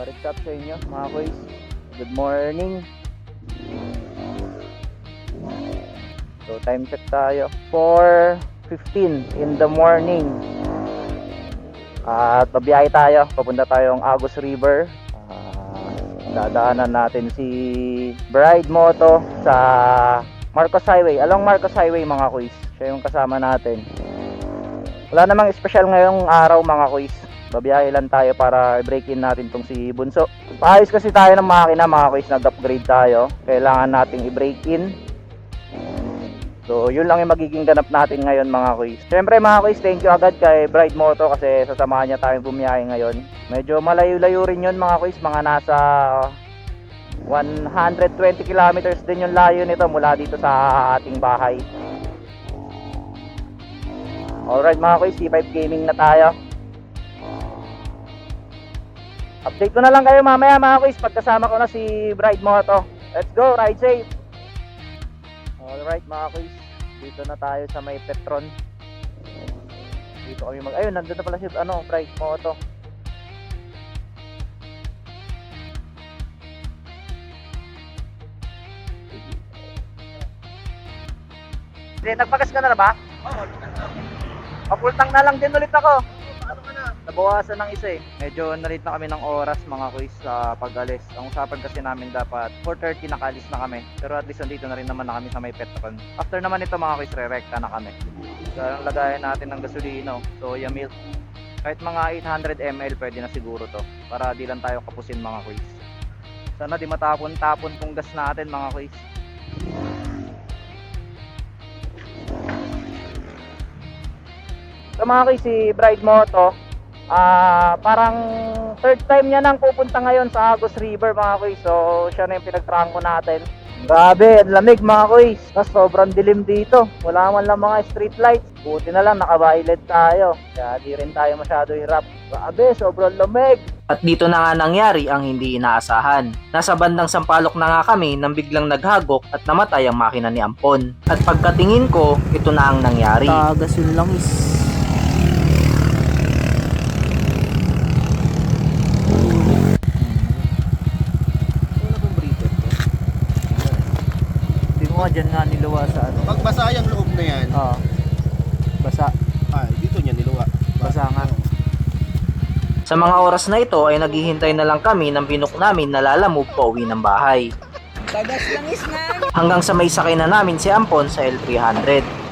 What's up sa inyo mga boys? Good morning. So time check tayo, 4:15 in the morning. At babiyahe tayo, papunta tayong Agus River. Dadaanan natin si Bride Moto sa Marcos Highway, along Marcos Highway mga kuys. Siya yung kasama natin. Wala namang special ngayong araw mga kuys. Babiyahe lang tayo para i-break in natin tong si Bunso. Paayos kasi tayo ng makina mga kuys, nag-upgrade tayo. Kailangan nating i-break in. So yun lang yung magiging ganap natin ngayon mga kuys. Siyempre mga kuys, thank you agad kay Bride Moto kasi sasamahan niya tayong bumiyahe ngayon. Medyo malayo-layo rin yun mga kuys, mga nasa 120 kilometers din yung layo nito mula dito sa ating bahay. Alright mga kuys, C5 Gaming na tayo. Update ko na lang kayo mamaya mga kuys pagkasama ko na si Bride Moto. Let's go, ride safe. Alright mga kuys, dito na tayo sa may Petron. Dito kami ayun, nandun na pala si Bride Moto. Nagpagas ka na ba? Oo. Papultang na lang din ulit ako. Nabawasan ng isa eh. Medyo nalit na kami ng oras mga kuys sa pag-alis. Ang usapan kasi namin dapat 4:30 nakalis na kami. Pero at least nandito na rin naman na kami sa may Petron. After naman ito mga kuys, re-recta na kami. So lagayan natin ng gasolino, soya milk. Kahit mga 800 ml pwede na siguro to. Para di lang tayo kapusin mga kuys. Sana di matapon-tapon tong gas natin mga kuys. So mga kuys, si Bride Moto parang third time niya nang pupunta ngayon sa Agus River mga kuys. So siya na yung pinagtrangko natin. Grabe, ang lamig mga kuys. Sobrang dilim dito. Wala man lang mga street lights. Buti na lang naka-violet tayo. Kaya di rin tayo masyado hirap. Grabe, sobrang lamig. At dito na nga nangyari ang hindi inaasahan. Nasa bandang Sampaloc na nga kami nang biglang naghagok at namatay ang makina ni Ampon. At pagkatingin ko, ito na ang nangyari. Tagas yung langis. Dyan nga niluwa sa ano. Pag basa yung loob na yan, Oo. Basa. dito niya niluwa. Basa nga. Sa mga oras na ito ay naghihintay na lang kami ng binok namin na lalamove pauwi ng bahay. Tagas langis na. Hanggang sa may sakay na namin si Ampon sa L300.